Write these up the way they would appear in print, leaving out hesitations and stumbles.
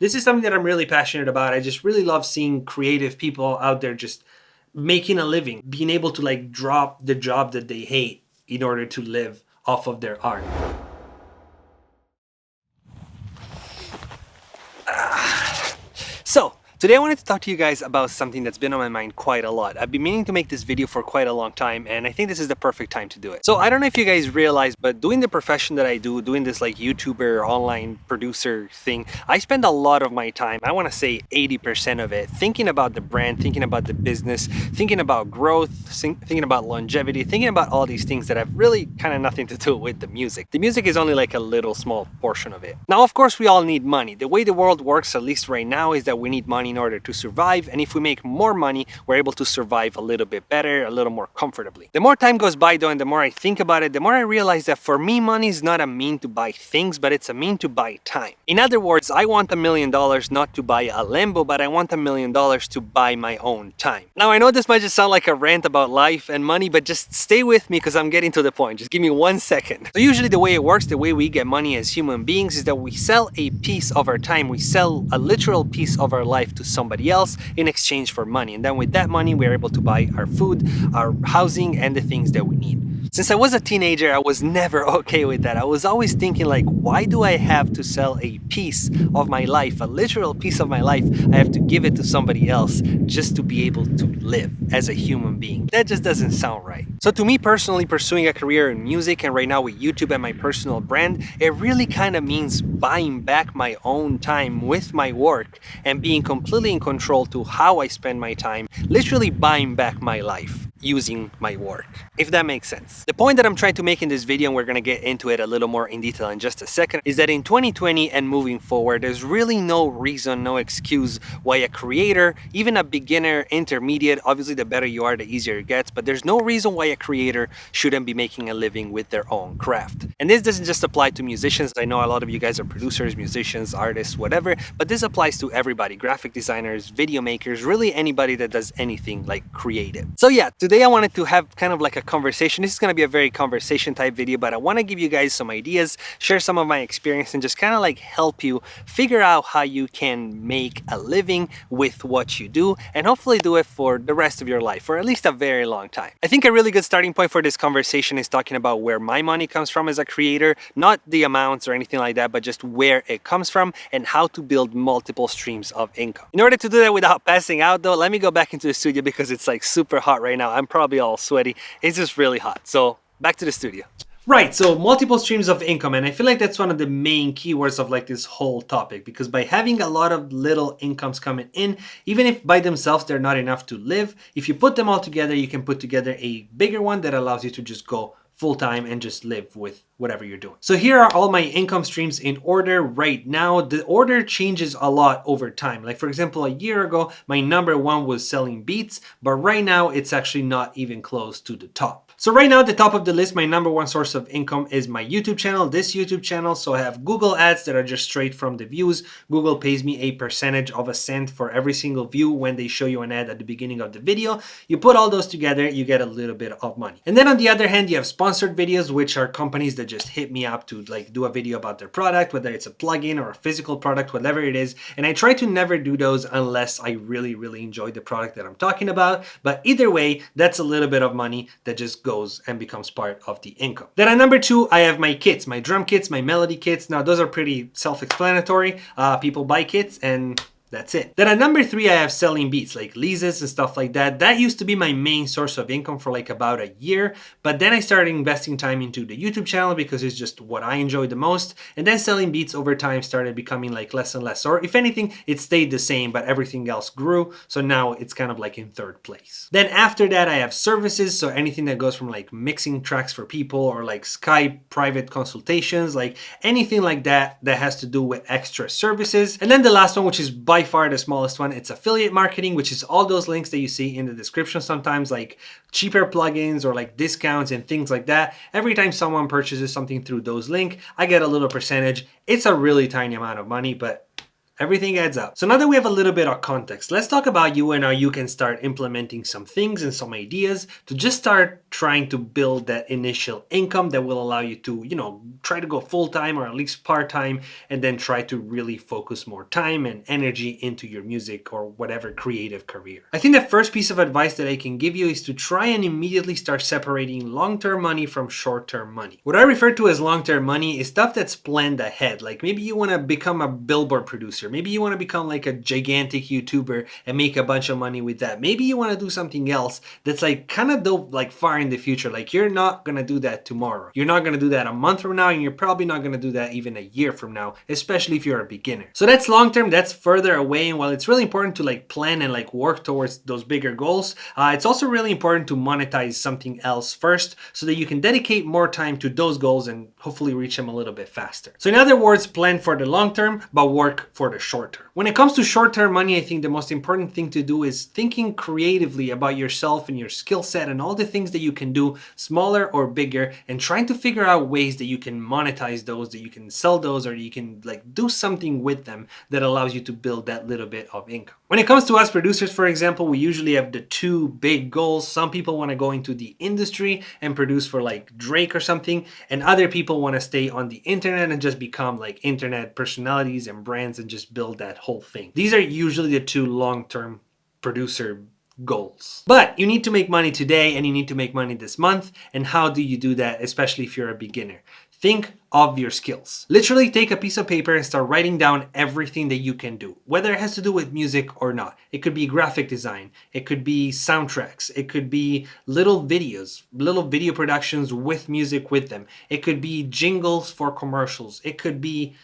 This is something that I'm really passionate about. I just really love seeing creative people out there just making a living, being able to like drop the job that they hate in order to live off of their art. So, today I wanted to talk to you guys about something that's been on my mind quite a lot. I've been meaning to make this video for quite a long time, and I think this is the perfect time to do it. So I don't know if you guys realize, but doing the profession that I do, doing this like YouTuber, online producer thing, I spend a lot of my time, I want to say 80% of it, thinking about the brand, thinking about the business, thinking about growth, thinking about longevity, thinking about all these things that have really kind of nothing to do with the music. The music is only like a little small portion of it. Now, of course, we all need money. The way the world works, at least right now, is that we need money in order to survive, and if we make more money, we're able to survive a little bit better, a little more comfortably. The more time goes by though, and the more I think about it, the more I realize that for me, money is not a mean to buy things, but it's a mean to buy time. In other words, I want $1 million not to buy a Lambo, but I want $1 million to buy my own time. Now, I know this might just sound like a rant about life and money, but just stay with me because I'm getting to the point. Just give me 1 second. So usually the way it works, the way we get money as human beings is that we sell a piece of our time, we sell a literal piece of our life to somebody else in exchange for money, and then with that money we're able to buy our food, our housing, and the things that we need. Since I was a teenager, I was never okay with that. I was always thinking like, why do I have to sell a piece of my life, a literal piece of my life? I have to give it to somebody else just to be able to live as a human being. That just doesn't sound right. So to me personally, pursuing a career in music, and right now with YouTube and my personal brand, it really kind of means buying back my own time with my work and being completely in control to how I spend my time, literally buying back my life using my work, if that makes sense. The point that I'm trying to make in this video, and we're gonna get into it a little more in detail in just a second, is that in 2020 and moving forward, there's really no reason, no excuse why a creator, even a beginner, intermediate, obviously the better you are, the easier it gets, but there's no reason why a creator shouldn't be making a living with their own craft. And this doesn't just apply to musicians. I know a lot of you guys are producers, musicians, artists, whatever, but this applies to everybody, graphic designers, video makers, really anybody that does anything like creative. So yeah, today I wanted to have kind of like a conversation. This is going to be a very conversation type video, but I want to give you guys some ideas, share some of my experience, and just kind of like help you figure out how you can make a living with what you do, and hopefully do it for the rest of your life, for at least a very long time. I think a really good starting point for this conversation is talking about where my money comes from as a creator, not the amounts or anything like that, but just where it comes from and how to build multiple streams of income. In order to do that without passing out though, let me go back into the studio because it's like super hot right now. I'm probably all sweaty. It's just really hot. So back to the studio. Right, so multiple streams of income, and I feel like that's one of the main keywords of like this whole topic, because by having a lot of little incomes coming in, even if by themselves they're not enough to live, if you put them all together, you can put together a bigger one that allows you to just go full-time and just live with whatever you're doing. So here are all my income streams in order right now. The order changes a lot over time. Like for example, a year ago, my number one was selling beats, but right now it's actually not even close to the top. So right now, at the top of the list, my number one source of income is my YouTube channel, this YouTube channel. So I have Google ads that are just straight from the views. Google pays me a percentage of a cent for every single view when they show you an ad at the beginning of the video. You put all those together, you get a little bit of money. And then on the other hand, you have sponsored videos, which are companies that just hit me up to like do a video about their product, whether it's a plugin or a physical product, whatever it is. And I try to never do those unless I really, really enjoy the product that I'm talking about. But either way, that's a little bit of money that just goes and becomes part of the income. Then at number two, I have my kits, my drum kits, my melody kits. Now those are pretty self-explanatory. People buy kits and that's it. Then at number three, I have selling beats like leases and stuff like that. That used to be my main source of income for like about a year. But then I started investing time into the YouTube channel because it's just what I enjoy the most. And then selling beats over time started becoming like less and less. Or if anything, it stayed the same, but everything else grew. So now it's kind of like in third place. Then after that, I have services. So anything that goes from like mixing tracks for people or like Skype private consultations, like anything like that that has to do with extra services. And then the last one, which is by far the smallest one, it's affiliate marketing, which is all those links that you see in the description sometimes, like cheaper plugins or like discounts and things like that. Every time someone purchases something through those links, I get a little percentage. It's a really tiny amount of money, but everything adds up. So now that we have a little bit of context, let's talk about you and how you can start implementing some things and some ideas to just start trying to build that initial income that will allow you to, try to go full-time or at least part-time, and then try to really focus more time and energy into your music or whatever creative career. I think the first piece of advice that I can give you is to try and immediately start separating long-term money from short-term money. What I refer to as long-term money is stuff that's planned ahead. Like maybe you want to become a billboard producer. Maybe you want to become like a gigantic YouTuber and make a bunch of money with that. Maybe you want to do something else that's like kind of dope, like far in the future. Like you're not going to do that tomorrow. You're not going to do that a month from now, and you're probably not going to do that even a year from now, especially if you're a beginner. So that's long-term, that's further away. And while it's really important to like plan and like work towards those bigger goals, it's also really important to monetize something else first so that you can dedicate more time to those goals and hopefully reach them a little bit faster. So in other words, plan for the long term, but work for the short term. When it comes to short-term money, I think the most important thing to do is thinking creatively about yourself and your skill set and all the things that you can do, smaller or bigger, and trying to figure out ways that you can monetize those, that you can sell those, or you can like do something with them that allows you to build that little bit of income. When it comes to us producers, for example, we usually have the two big goals. Some people want to go into the industry and produce for like Drake or something, and other people want to stay on the internet and just become like internet personalities and brands and just build that whole thing. These are usually the two long-term producer goals. But you need to make money today and you need to make money this month. And how do you do that, especially if you're a beginner? Think of your skills. Literally take a piece of paper and start writing down everything that you can do, whether it has to do with music or not. It could be graphic design, it could be soundtracks, it could be little videos, little video productions with music with them. It could be jingles for commercials. It could be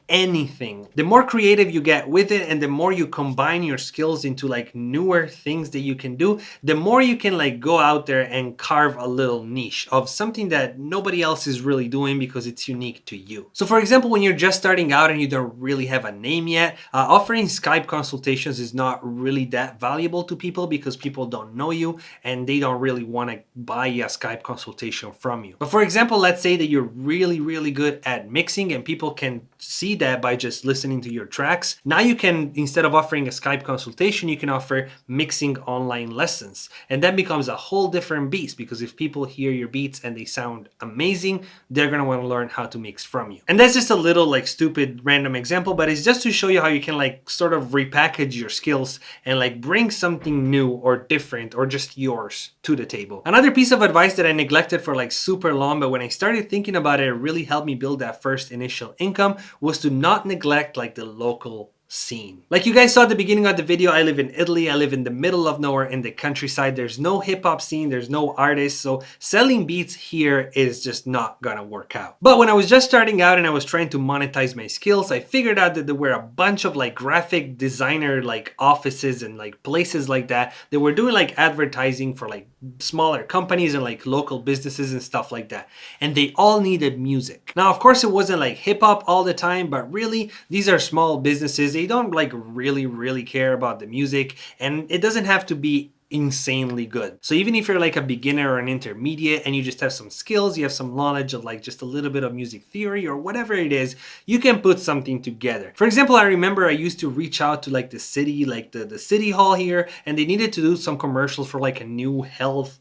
anything. The more creative you get with it and the more you combine your skills into like newer things that you can do, the more you can like go out there and carve a little niche of something that nobody else is really doing because it's unique to you. So for example, when you're just starting out and you don't really have a name yet, offering Skype consultations is not really that valuable to people because people don't know you and they don't really want to buy a Skype consultation from you. But for example, let's say that you're really good at mixing and people can see that by just listening to your tracks. Now you can, instead of offering a Skype consultation, you can offer mixing online lessons. And that becomes a whole different beast because if people hear your beats and they sound amazing, they're gonna want to learn how to mix from you. And that's just a little like stupid random example, but it's just to show you how you can like sort of repackage your skills and like bring something new or different or just yours to the table. Another piece of advice that I neglected for like super long, but when I started thinking about it, it really helped me build that first initial income, was to not neglect like the local scene. Like you guys saw at the beginning of the video, I live in Italy. I live in the middle of nowhere in the countryside. There's no hip hop scene. There's no artists. So selling beats here is just not gonna work out. But when I was just starting out and I was trying to monetize my skills, I figured out that there were a bunch of like graphic designer like offices and like places like that that were doing like advertising for like smaller companies and like local businesses and stuff like that. And they all needed music. Now, of course, it wasn't like hip hop all the time, but really these are small businesses. They don't like really care about the music, and it doesn't have to be insanely good. So even if you're like a beginner or an intermediate and you just have some skills, you have some knowledge of like just a little bit of music theory or whatever it is, you can put something together. For example, I remember I used to reach out to like the city, like the city hall here, and they needed to do some commercials for like a new health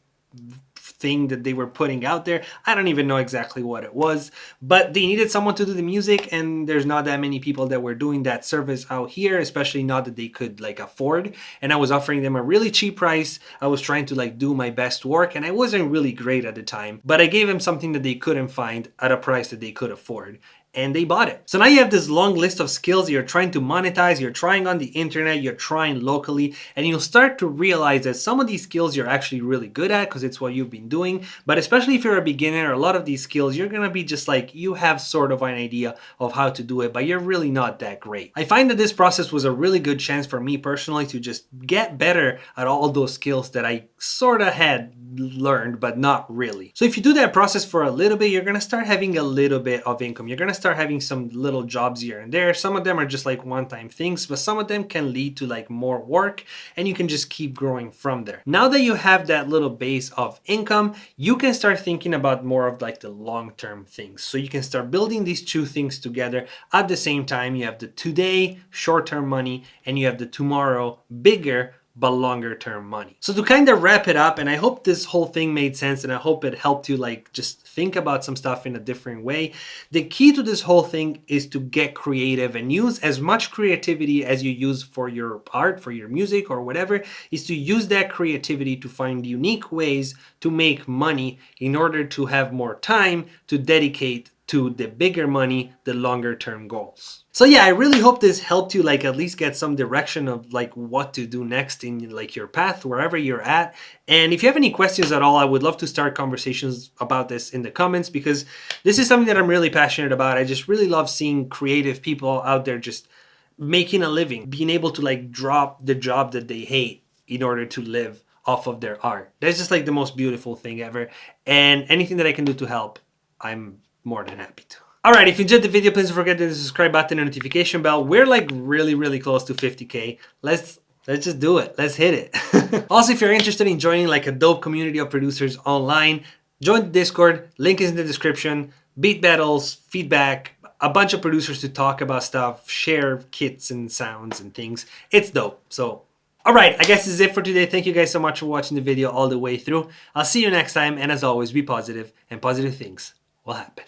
thing that they were putting out there. I don't even know exactly what it was, but they needed someone to do the music, and there's not that many people that were doing that service out here, especially not that they could like afford. And I was offering them a really cheap price. I was trying to like do my best work, and I wasn't really great at the time, but I gave them something that they couldn't find at a price that they could afford. And they bought it. So now you have this long list of skills you're trying to monetize, you're trying on the internet, you're trying locally, and you'll start to realize that some of these skills you're actually really good at because it's what you've been doing. But especially if you're a beginner, a lot of these skills, you're gonna be just like, you have sort of an idea of how to do it, but you're really not that great. I find that this process was a really good chance for me personally to just get better at all those skills that I sort of had learned, but not really. So if you do that process for a little bit, you're gonna start having a little bit of income. You're gonna start having some little jobs here and there. Some of them are just like one-time things, but some of them can lead to like more work, and you can just keep growing from there. Now that you have that little base of income, you can start thinking about more of like the long-term things. So you can start building these two things together at the same time. You have the today short-term money and you have the tomorrow bigger but longer term money. So to kind of wrap it up, and I hope this whole thing made sense and I hope it helped you like just think about some stuff in a different way. The key to this whole thing is to get creative and use as much creativity as you use for your art, for your music or whatever, is to use that creativity to find unique ways to make money in order to have more time to dedicate to the bigger money, the longer term goals. So yeah, I really hope this helped you like at least get some direction of like what to do next in like your path, wherever you're at. And if you have any questions at all, I would love to start conversations about this in the comments, because this is something that I'm really passionate about. I just really love seeing creative people out there just making a living, being able to like drop the job that they hate in order to live off of their art. That's just like the most beautiful thing ever. And anything that I can do to help, I'm more than happy to. Alright, if you enjoyed the video, please don't forget to hit the subscribe button and notification bell. We're like really close to 50K. Let's just do it. Let's hit it. Also, if you're interested in joining like a dope community of producers online, join the Discord. Link is in the description. Beat battles, feedback, a bunch of producers to talk about stuff, share kits and sounds and things. It's dope. So, alright, I guess this is it for today. Thank you guys so much for watching the video all the way through. I'll see you next time, and as always, be positive, and positive things will happen.